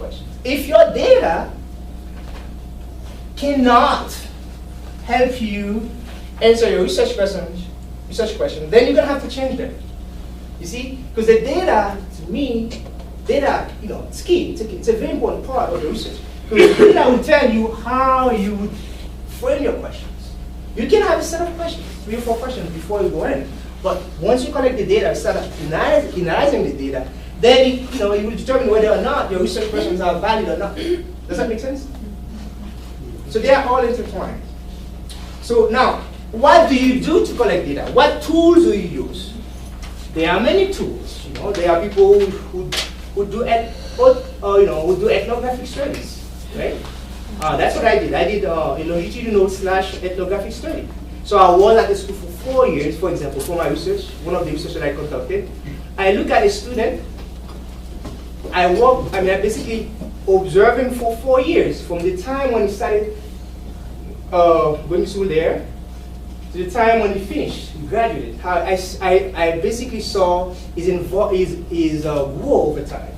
questions. If your data cannot help you answer your research question, then you're gonna have to change them. You see, because the data, to me, data, it's key. It's a very important part of the research. Because the data will tell you how you would frame your questions. You can have a set of questions, 3 or 4 questions before you go in. But once you collect the data, start analyzing the data, then it will determine whether or not your research questions are valid or not. Does that make sense? So they are all intertwined. So now, what do you do to collect data? What tools do you use? There are many tools. There are people who do ethnographic studies, right? That's what I did. I did a longitudinal/ethnographic study. So I was at the school for 4 years, for example, for my research, one of the research that I conducted. I look at a student, I basically observed him for 4 years, from the time when he started going to school there, to the time when he finished, he graduated. How I basically saw his growth over time.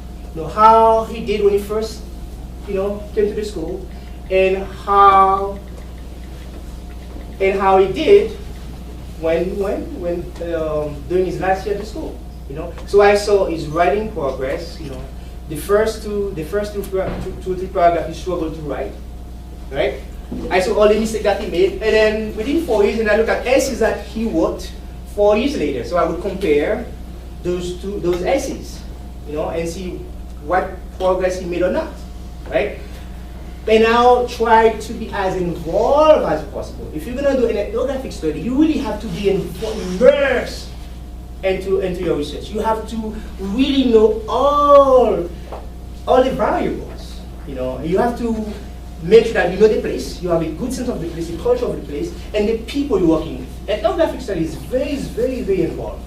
How he did when he first came to the school, and how he did when during his last year at the school. So I saw his writing progress. The first two or three paragraphs he struggled to write, right? I saw all the mistakes that he made, and then within 4 years, and I look at essays that he wrote 4 years later. So I would compare those essays, and see what progress he made or not, right? And I'll try to be as involved as possible. If you're gonna do an ethnographic study, you really have to be immersed into your research. You have to really know all the variables. You have to make sure that you know the place, you have a good sense of the place, the culture of the place, and the people you're working with. Ethnographic study is very, very, very involved.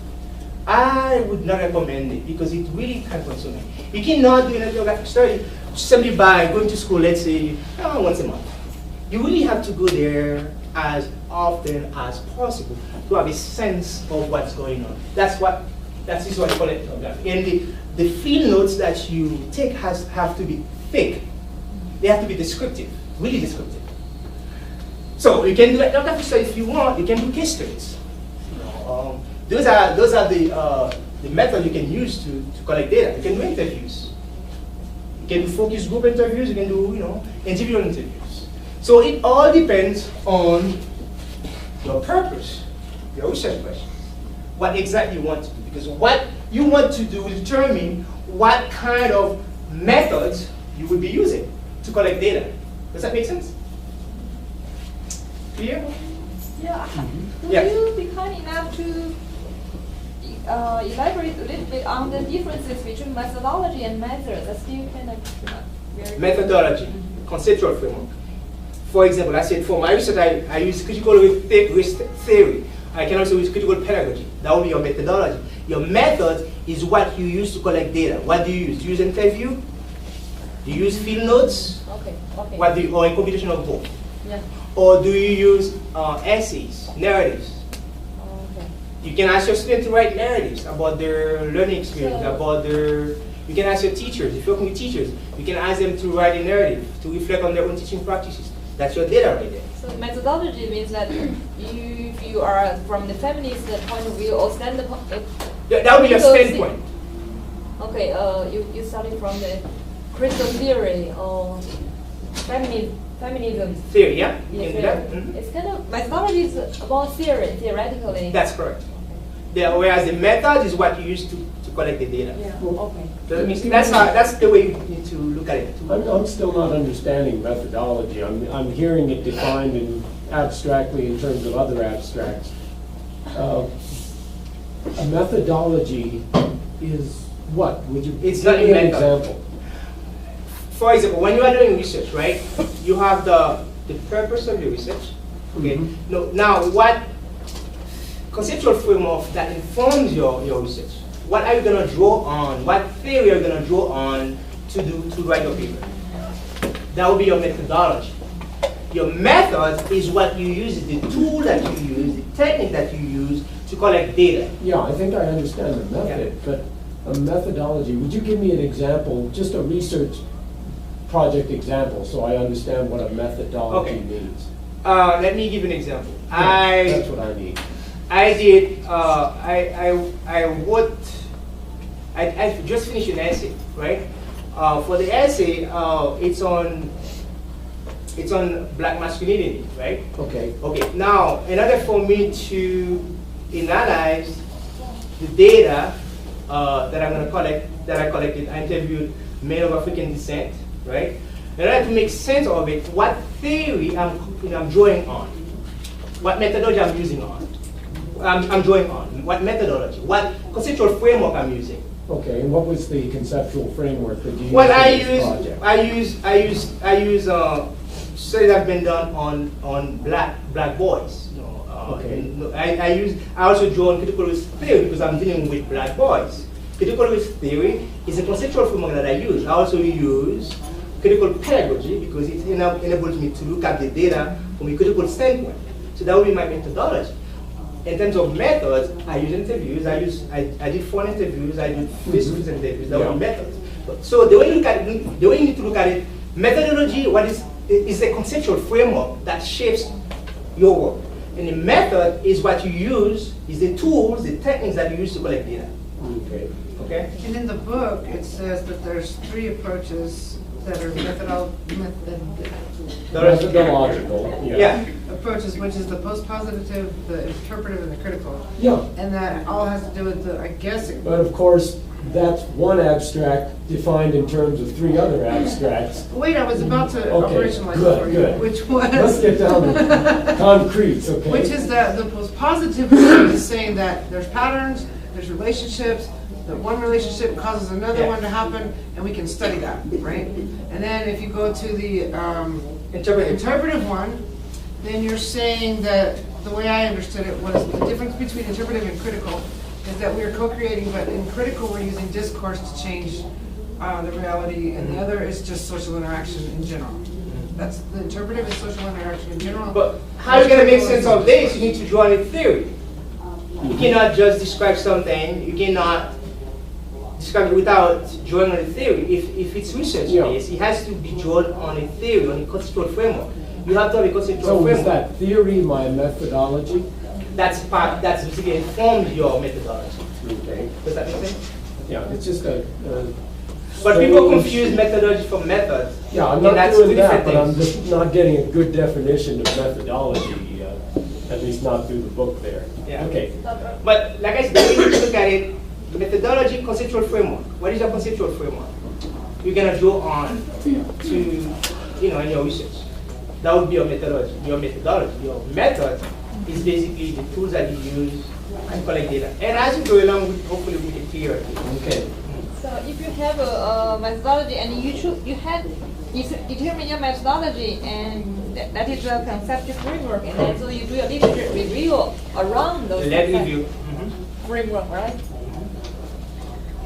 I would not recommend it because it really can consume it. You cannot do an ethnographic study simply by going to school, let's say, once a month. You really have to go there as often as possible to have a sense of what's going on. That's what you call ethnography. And the field notes that you take have to be thick. They have to be descriptive, really descriptive. So you can do ethnographic studies if you want. You can do case studies. Those are the methods you can use to collect data. You can do interviews. You can do focus group interviews. You can do individual interviews. So it all depends on your purpose, your research questions, what exactly you want to do. Because what you want to do will determine what kind of methods you will be using to collect data. Does that make sense? Clear? Yeah. Could Yeah. you be kind enough to elaborate a little bit on the differences between methodology and methods? That's still kind of very Methodology, conceptual framework. For example, I said for my research, I use critical risk theory. I can also use critical pedagogy. That will be your methodology. Your method is what you use to collect data. What do you use? Do you use interview? Do you use field notes? Okay. Or a combination of both? Yeah. Or do you use essays, narratives? Okay. You can ask your students to write narratives about their learning experience, So- you can ask your teachers, if you're working with teachers, you can ask them to write a narrative, to reflect on their own teaching practices. That's your data right there. So methodology means that if you are from the feminist point of view or standpoint. That would be your standpoint. Okay, you starting from the critical theory or feminism. Theory, yeah? You Yeah, can do theory. that. Mhm. It's kind of methodology is about theoretically. That's correct. Okay. Whereas the method is what you use to collect the data. Yeah. Okay. That's the way you need to look at it. I'm still not understanding methodology. I'm hearing it defined abstractly in terms of other abstracts. A methodology is what? Would you It's give not a me an method. example? For example, when you are doing research, right, you have the purpose of your research. Okay. Mhm. Now, what conceptual framework that informs your research? What are you going to draw on? What theory are you going to draw on to write your paper? That will be your methodology. Your method is what you use, is the tool that you use, the technique that you use to collect data. Yeah, I think I understand the method, but a methodology, would you give me an example, just a research project example so I understand what a methodology Okay. means. Let me give you an example. That's what I need. I did, I wrote, I just finished an essay, right? For the essay, it's on black masculinity, right? Okay. Okay, now, in order for me to analyze the data that I'm gonna collect, that I collected, I interviewed men of African descent, right? In order to make sense of it, what theory I'm drawing on, what methodology I'm using on, I'm drawing on, what methodology, what conceptual framework I'm using. Okay, and what was the conceptual framework that you used Well, for this project? I use studies that have been done on black boys. You know, Okay. and I also draw on critical race theory because I'm dealing with black boys. Critical race theory is a conceptual framework that I use. I also use critical pedagogy because it enables me to look at the data from a critical standpoint. So that would be my methodology. In terms of methods, I use interviews. I did phone interviews. I did face-to-face interviews. That would be methods. So the way you look at it, the way you need to look at it, methodology, is a conceptual framework that shapes your work, and the method is what you use, is the tools, the techniques that you use to collect data. Okay. Okay. And in the book, it says that there's 3 approaches that are Methodological, Yeah. approaches, which is the post-positive, the interpretive, and the critical. Yeah, And that all has to do with the, I guess, but of course, that's one abstract defined in terms of 3 other abstracts. wait, I was about to Okay, operationalize good, it for you, good. which Let's was, get down to concretes, okay? which is that the post-positive is saying that there's patterns, there's relationships, that one relationship causes another Yeah. one to happen, and we can study that, right? And then if you go to the interpretive one, then you're saying that, the way I understood it was the difference between interpretive and critical is that we are co-creating, but in critical we're using discourse to change the reality, and the other is just social interaction in general. That's the interpretive is social interaction in general. But how are you going to make sense of this? You need to draw a theory. You cannot just describe something. You cannot describe it without drawing on a theory. If it's research-based, it has to be drawn on a theory, on a conceptual framework. You have to have a conceptual So framework. is that theory my methodology? That's basically informs your methodology. Okay. Does that make sense? Yeah, it's just a But people strange- confuse methodology from methods. Yeah, I'm and not that's doing two that, different but I'm things. just not getting a good definition of methodology, at least not through the book there. Yeah. Okay. But like I said, the way you look at it, methodology, conceptual framework. What is your conceptual framework? You're gonna draw on to, in your research. That would be your methodology. Your method is basically the tools that you use to collect data. And as you go along, hopefully we get clearer. Okay. So if you have a methodology and you determine your methodology and that is a conceptual framework, and then so you do a literature review around those Let concept review. framework, right?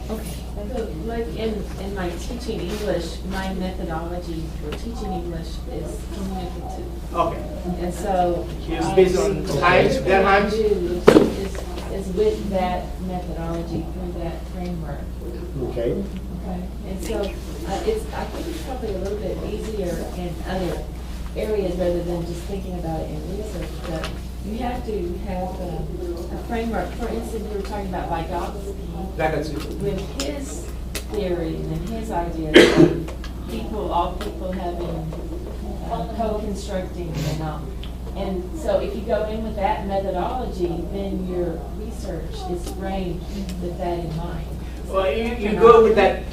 Okay. So, like in my teaching English, my methodology for teaching English is communicative. Okay. And so. It's based on times, everything I times. do is with that methodology through that framework. Okay. Okay. And so I think it's probably a little bit easier in other areas rather than just thinking about it in research, but you have to have a framework. For instance, we were talking about Vygotsky with his theory and his ideas of all people having co-constructing and all. And so if you go in with that methodology, then your research is framed with that in mind. Well, you go with that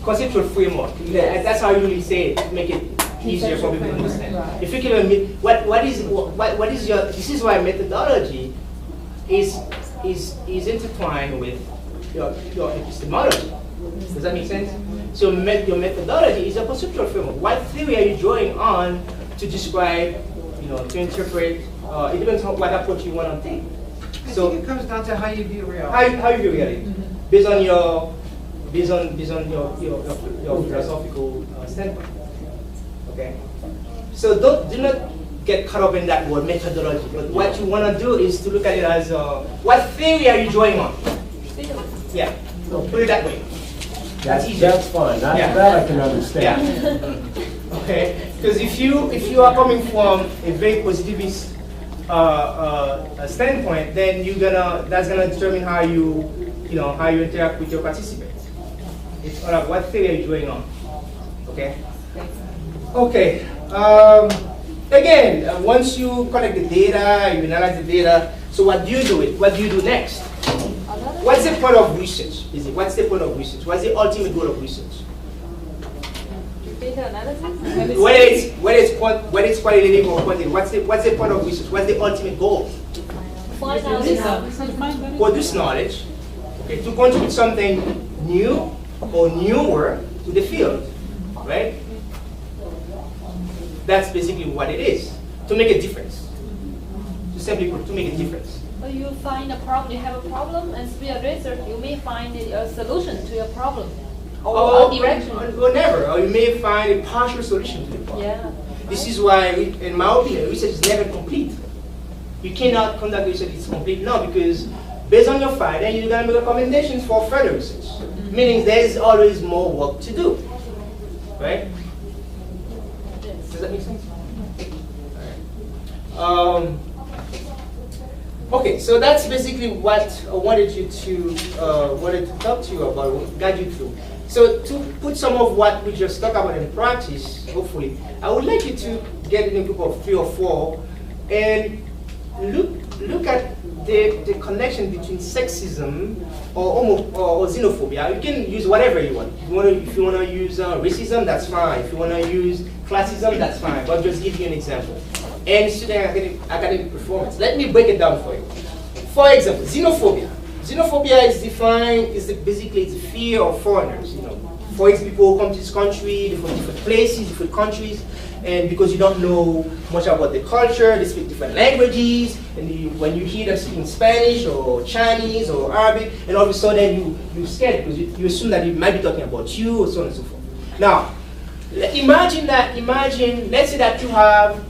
conceptual framework. Yeah, that's how you really say it, to make it easier for people to understand. Right. If you can, what is your? This is why methodology is intertwined with your epistemology. Does that make sense? So your methodology is a conceptual framework. What theory are you drawing on to describe, to interpret? It depends on what approach you want to take. I think it comes down to how you view reality. How you view reality, based on your philosophical standpoint. Okay. So do not get caught up in that word methodology. But what you want to do is to look at it as what theory are you drawing on? Yeah. Put it that way. That's easier. That's fine, Yeah. that I can understand. Yeah. Okay. Because if you are coming from a very positivist standpoint, then that's gonna determine how you interact with your participants. It's all about what theory are you drawing on. Okay. Okay. Again, once you collect the data, you analyze the data. So what do you do it? What do you do next? What's the point of research? What's the point of research? What's the ultimate goal of research? Data analysis? Whether it's qualitative or quantitative, what's the point of research? What's the ultimate goal? Find out. Produce knowledge, okay, to contribute something new or newer to the field, right? That's basically what it is, to make a difference. To simply put, to make a difference. Well, you find a problem, you have a problem, and through your research, you may find a solution to your problem. Or a direction. Or never, or you may find a partial solution to the problem. Yeah. This is why, in my opinion, research is never complete. You cannot conduct research that's complete now, because based on your finding, you're going to make recommendations for further research. Meaning there's always more work to do, right? Does that make sense? All right. Okay, so that's basically what I wanted to talk to you about, guide you through. So to put some of what we just talked about in practice, hopefully, I would like you to get in a group of 3 or 4 and look at the connection between sexism or xenophobia. You can use whatever you want. If you want to use racism, that's fine. If you want to use classism, that's fine. But I'll just give you an example. And student academic performance. Let me break it down for you. For example, xenophobia. Xenophobia is defined, basically it's the fear of foreigners. For example, people come to this country, they're from different places, different countries, and because you don't know much about the culture, they speak different languages, and when you hear them speaking Spanish or Chinese or Arabic, and all of a sudden you're scared because you assume that it might be talking about you or so on and so forth. Now, imagine, let's say that you have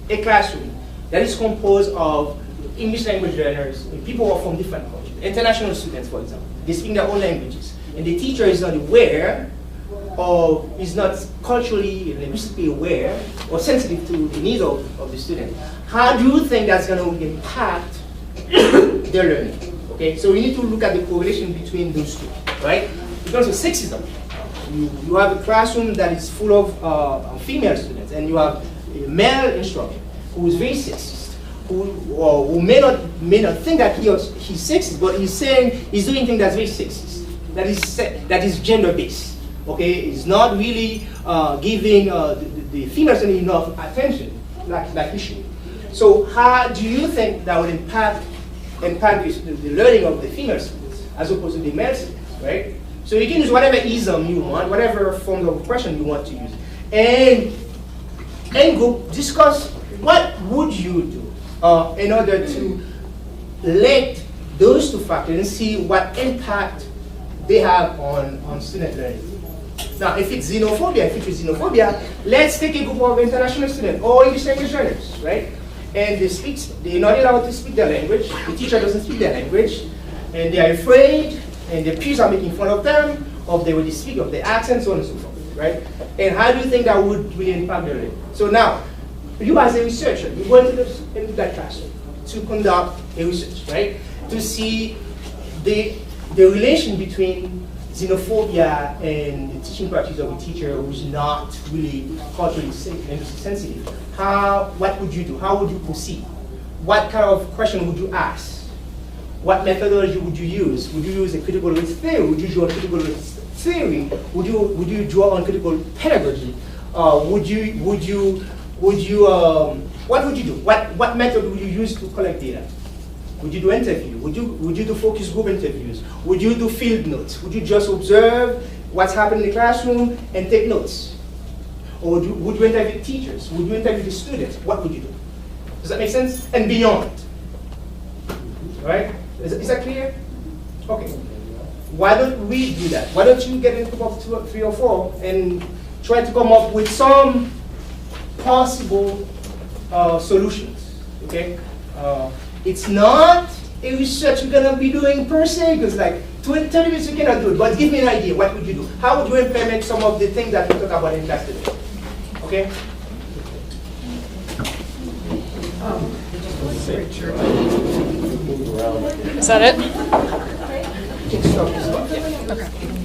a classroom that is composed of English language learners, people who are from different countries, international students, for example. They speak their own languages, and the teacher is not aware or is not culturally and linguistically aware or sensitive to the needs of the student. How do you think that's going to impact their learning? Okay, so we need to look at the correlation between those two, right? In terms of sexism, you have a classroom that is full of female students, and you have a male instructor who is very sexist, who may not think that he's sexist, but he's saying he's doing things that's very sexist, that is gender-based. Okay, he's not really giving the female student enough attention like he should. So how do you think that would impact the learning of the female students as opposed to the male students, right? So you can use whatever ism you want, whatever form of oppression you want to use, and go discuss what would you do in order to link those two factors and see what impact they have on student learning. Now, if it's xenophobia, let's take a group of international students or English language learners, right? And they're not allowed to speak their language. The teacher doesn't speak their language, and they are afraid, and their peers are making fun of them, of the way they speak, of their accent, so on and so forth, right? And how do you think that would really impact their learning? So now, you as a researcher, you go into that classroom to conduct a research, right? To see the relation between xenophobia and the teaching practice of a teacher who's not really culturally sensitive. What would you do? How would you proceed? What kind of question would you ask? What methodology would you use? Would you use a critical race theory? Would you draw a critical race theory? Would you draw on critical pedagogy? What would you do? What method would you use to collect data? Would you do interview? Would you do focus group interviews? Would you do field notes? Would you just observe what's happening in the classroom and take notes? Or would you interview teachers? Would you interview the students? What would you do? Does that make sense? And beyond. Right? Is that clear? Okay. Why don't we do that? Why don't you get into group of 2 or 3 or 4 and try to come up with some possible solutions? Okay. It's not a research you're gonna be doing per se, because like 30 minutes you cannot do it, but give me an idea. What would you do? How would you implement some of the things that we talk about in class today? Okay? Move around. Is that it? You can stop this one. Yeah. Okay.